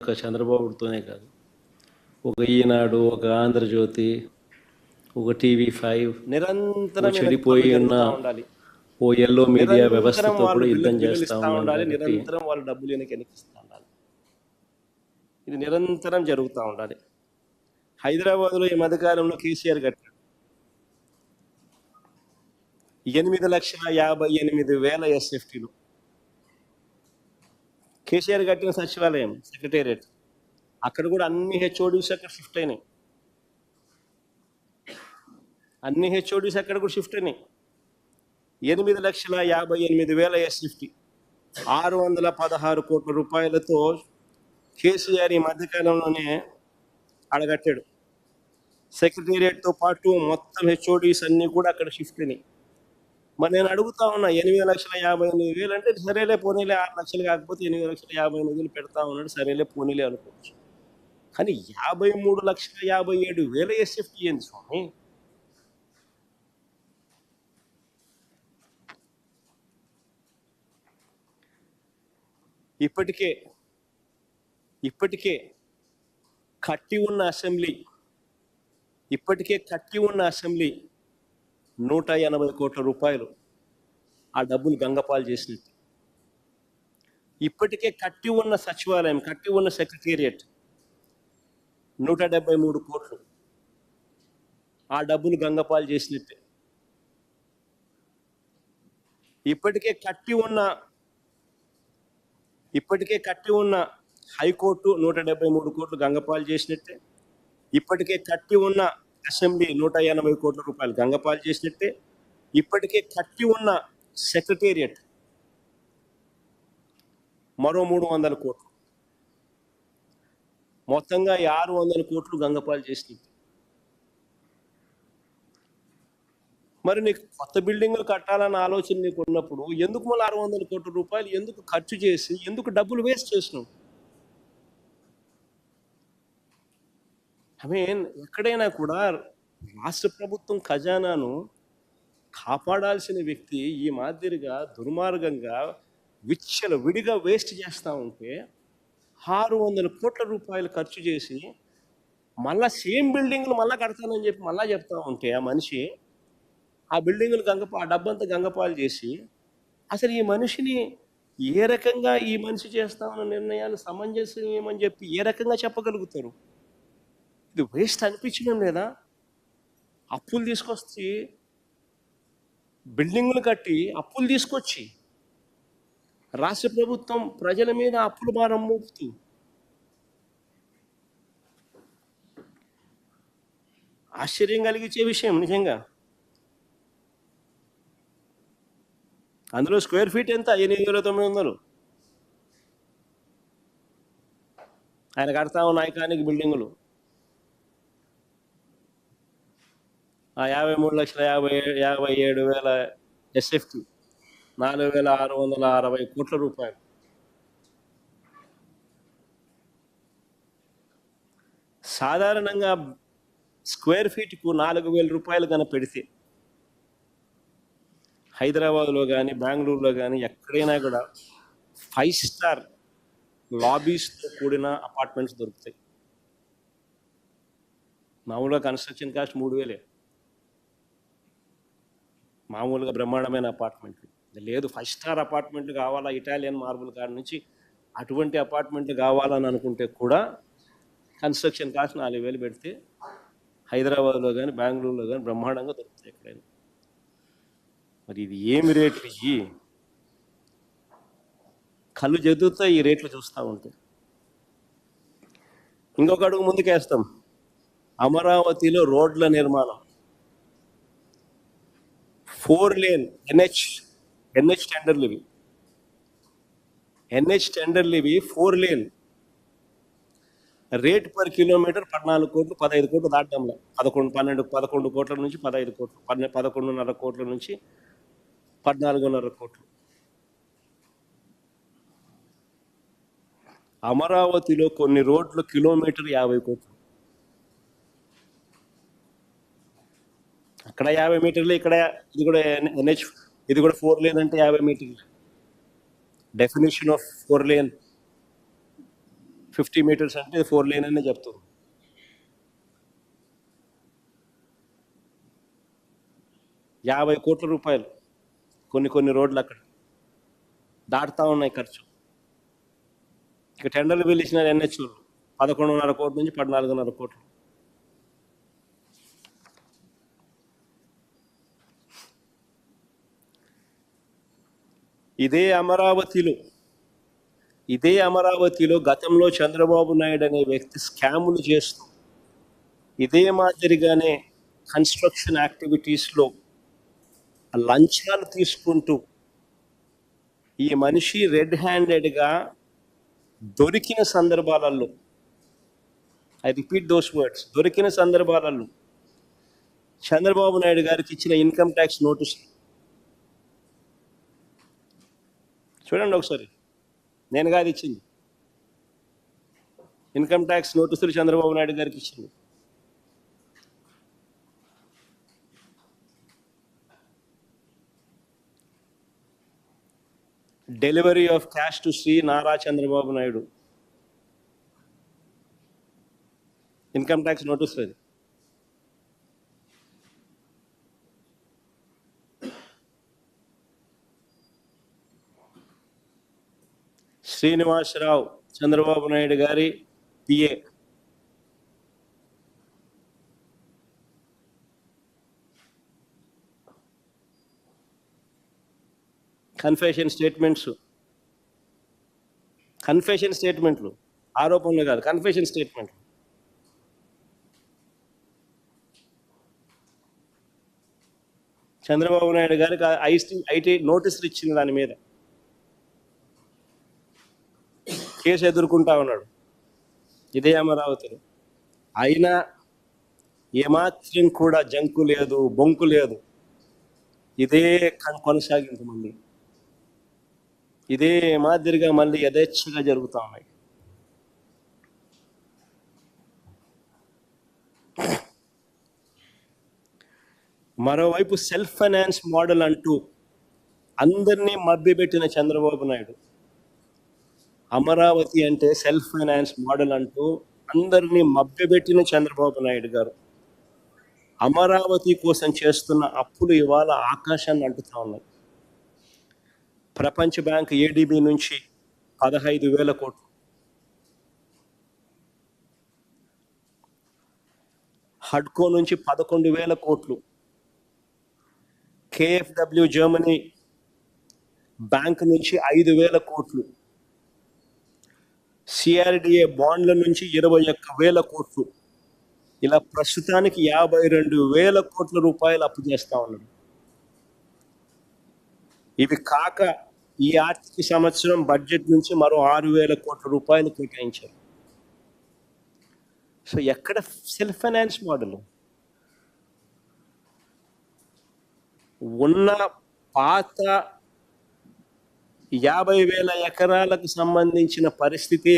ఒక్క చంద్రబాబుతోనే కాదు, ఒక ఈనాడు, ఒక ఆంధ్రజ్యోతి, ఒక టీవీ5 నిరంతరం చెడిపోయి ఉన్న ఉండాలి. ఓ ఎల్లో మీడియా నిరంతరం వ్యవస్థతో వాళ్ళు కూడా యుద్ధం బిల్లులు చేస్తూ ఇస్తూ ఉండాలి. కాబట్టి నిరంతరం వాళ్ళు డబ్బులు వెనక్కిస్తూ ఉండాలి. ఇది నిరంతరం జరుగుతూ ఉండాలి. హైదరాబాద్లో ఈ మధ్యకాలంలో కేసీఆర్ కట్టాడు 8,58,000 SFTలు. కేసీఆర్ కట్టిన సచివాలయం సెక్రటేరియట్, అక్కడ కూడా అన్ని హెచ్ఓడీస్ అక్కడ షిఫ్ట్ అయినాయి. అన్ని హెచ్ఓడీస్ అక్కడ కూడా షిఫ్ట్ అయినాయి. 8,58,000 SFT, 616 కోట్ల రూపాయలతో కేసీఆర్ ఈ మధ్యకాలంలోనే అడగట్టాడు. సెక్రటేరియట్తో పాటు మొత్తం హెచ్ఓడీస్ అన్నీ కూడా అక్కడ షిఫ్ట్ అయినాయి. మరి నేను అడుగుతా ఉన్నా, 8,58,000 అంటే సరేలే పోనీలే, 6 లక్షలు కాకపోతే 8,58,000 పెడతా ఉన్నాడు, సరేలే పోనీలే అనుకోవచ్చు. కానీ 53,57,000 SFT ఏంది స్వామి? ఇప్పటికే కట్టి ఉన్న అసెంబ్లీ 180 కోట్ల రూపాయలు ఆ డబ్బులు గంగపాలు చేసినట్టు. ఇప్పటికే కట్టి ఉన్న సచివాలయం, కట్టి ఉన్న సెక్రటేరియట్ 173 కోట్లు ఆ డబ్బులు గంగపాలు చేసినట్టే. ఇప్పటికే కట్టి ఉన్న హైకోర్టు 173 కోట్లు గంగపాలు చేసినట్టే. ఇప్పటికే కట్టి ఉన్న అసెంబ్లీ 180 కోట్ల రూపాయలు గంగపాలు చేసినట్టే. ఇప్పటికే కట్టి ఉన్న సెక్రటేరియట్ మరో 300 కోట్లు, మొత్తంగా 600 కోట్లు గంగపాలు చేసినట్టు. మరి నీకు కొత్త బిల్డింగులు కట్టాలన్న ఆలోచన నీకు ఉన్నప్పుడు ఎందుకు మళ్ళీ 600 కోట్ల రూపాయలు ఎందుకు ఖర్చు చేసి, ఎందుకు డబ్బులు వేస్ట్ చేసినావు? ఎక్కడైనా కూడా రాష్ట్ర ప్రభుత్వం ఖజానాను కాపాడాల్సిన వ్యక్తి ఈ మాదిరిగా దుర్మార్గంగా విడిగా వేస్ట్ చేస్తూ ఉంటే 600 కోట్ల రూపాయలు ఖర్చు చేసి మళ్ళా సేమ్ బిల్డింగ్లు మళ్ళీ కడతానని చెప్పి మళ్ళీ చెప్తా ఉంటే ఆ మనిషి ఆ బిల్డింగులు ఆ డబ్బంతా గంగపాలు చేసి, అసలు ఈ మనిషిని ఏ రకంగా ఈ మనిషి చేస్తామన్న నిర్ణయాలు సమంజసం ఏమని చెప్పి ఏ రకంగా చెప్పగలుగుతారు? ఇది వేస్ట్ అనిపించడం లేదా? అప్పులు తీసుకొచ్చి బిల్డింగులు కట్టి అప్పులు తీసుకొచ్చి రాష్ట్ర ప్రభుత్వం ప్రజల మీద అప్పుల భారం మోపుతూ ఆశ్చర్యం కలిగించే విషయం నిజంగా. అందులో స్క్వేర్ ఫీట్ ఎంత? 8,900. ఆయన కడతా ఉన్న ఐకానిక్ బిల్డింగులు ఆ 53,57,000 SFT 4,660 కోట్ల రూపాయలు. సాధారణంగా స్క్వేర్ ఫీట్కు 4,000 రూపాయలు కన్నా పెడితే హైదరాబాద్లో కానీ బెంగళూరులో కానీ ఎక్కడైనా కూడా 5 స్టార్ లాబీస్తో కూడిన అపార్ట్మెంట్స్ దొరుకుతాయి. మామూలుగా కన్స్ట్రక్షన్ కాస్ట్ 3,000, మామూలుగా బ్రహ్మాండమైన అపార్ట్మెంట్లు. లేదు 5 స్టార్ అపార్ట్మెంట్లు కావాలా, ఇటాలియన్ మార్బుల్ కాడ నుంచి అటువంటి అపార్ట్మెంట్లు కావాలని అనుకుంటే కూడా కన్స్ట్రక్షన్ కాస్ట్ 4,000 పెడితే హైదరాబాద్లో కానీ బెంగళూరులో కానీ బ్రహ్మాండంగా దొరుకుతాయి ఎక్కడైనా. మరి ఇది ఏమి రేట్లు? ఇవి కళ్ళు జదుగుతాయి ఈ రేట్లు చూస్తూ ఉంటే. ఇంకొక అడుగు ముందుకేస్తాం. అమరావతిలో రోడ్ల నిర్మాణం 4 లేన్ NH టెండర్లు ఇవి 4 లేన్. రేట్ పర్ కిలోమీటర్ 14 కోట్లు 15 కోట్లు దాటంలో 11 కోట్ల నుంచి 15 కోట్లు, 11.5 కోట్ల నుంచి 14.5 కోట్లు. అమరావతిలో కొన్ని రోడ్లు కిలోమీటర్ 50 కోట్లు. అక్కడ 50 మీటర్లు, ఇక్కడ ఇది కూడా NH, ఇది కూడా 4 లేన్ అంటే 50 మీటర్లు. డెఫినేషన్ ఆఫ్ 4 లేన్ 50 మీటర్స్ అంటే 4 లేన్ అనే చెప్తారు. ₹50 కోట్ల కొన్ని రోడ్లు అక్కడ దాటుతా ఉన్నాయి ఖర్చు. ఇక టెండర్లు పిలిచిన ఎన్హెచ్ఓలు 11.5 కోట్ల నుంచి 14.5 కోట్లు. ఇదే అమరావతిలో గతంలో చంద్రబాబు నాయుడు అనే వ్యక్తి స్కాములు చేస్తూ ఇదే మాదిరిగానే కన్స్ట్రక్షన్ యాక్టివిటీస్లో లంచాలు తీసుకుంటూ ఈ మనిషి రెడ్ హ్యాండెడ్గా దొరికిన సందర్భాలలో, ఐ రిపీట్ దోస్ వర్డ్స్, దొరికిన సందర్భాలలో చంద్రబాబు నాయుడు గారికి ఇచ్చిన ఇన్కమ్ ట్యాక్స్ నోటీస్ చూడండి ఒకసారి. నేను కాదు ఇచ్చింది, ఇన్కమ్ ట్యాక్స్ నోటీసులు చంద్రబాబు నాయుడు గారికి ఇచ్చింది. Delivery of cash to Shri Nara Chandrababu Naidu, income tax నోటీసులు అది. శ్రీనివాసరావు చంద్రబాబు నాయుడు గారి పిఏ, కన్ఫెషన్ స్టేట్మెంట్లు, ఆరోపణలు కాదు, కన్ఫెషన్ స్టేట్మెంట్లు. చంద్రబాబు నాయుడు గారికి ఐటీ నోటీసులు ఇచ్చింది, దాని మీద కేసు ఎదుర్కొంటా ఉన్నాడు ఇదే అమరావతిలో. అయినా ఏమాత్రం కూడా జంకు లేదు, బొంకు లేదు. ఇదే కొనసాగింపు, మళ్ళీ ఇదే మాదిరిగా మళ్ళీ యథేచ్ఛగా జరుగుతూ ఉన్నాయి. మరోవైపు సెల్ఫ్ ఫైనాన్స్ మోడల్ అంటూ అందరినీ మభ్యపెట్టిన చంద్రబాబు నాయుడు, అమరావతి అంటే సెల్ఫ్ ఫైనాన్స్ మోడల్ అంటూ అందరినీ మభ్యపెట్టిన చంద్రబాబు నాయుడు గారు అమరావతి కోసం చేస్తున్న అప్పులు ఇవాళ ఆకాశాన్ని అంటుతా ఉన్నాయి. ప్రపంచ బ్యాంక్ ఏడీబీ నుంచి 15,000 కోట్లు, హడ్కో నుంచి 11,000 కోట్లు, కేఎఫ్డబ్ల్యూ జర్మనీ బ్యాంక్ నుంచి 5,000 కోట్లు, సిఆర్డిఏ బాండ్ల నుంచి 21,000 కోట్లు, ఇలా ప్రస్తుతానికి 52,000 కోట్ల రూపాయలు అప్పు చేస్తా ఉన్నాడు. ఇవి కాక ఈ ఆర్థిక సంవత్సరం బడ్జెట్ నుంచి మరో 6,000 కోట్ల రూపాయలు కేటాయించారు. సో ఎక్కడ సెల్ఫ్ ఫైనాన్స్ మోడల్? ఉన్న పాత 50,000 ఎకరాలకు సంబంధించిన పరిస్థితి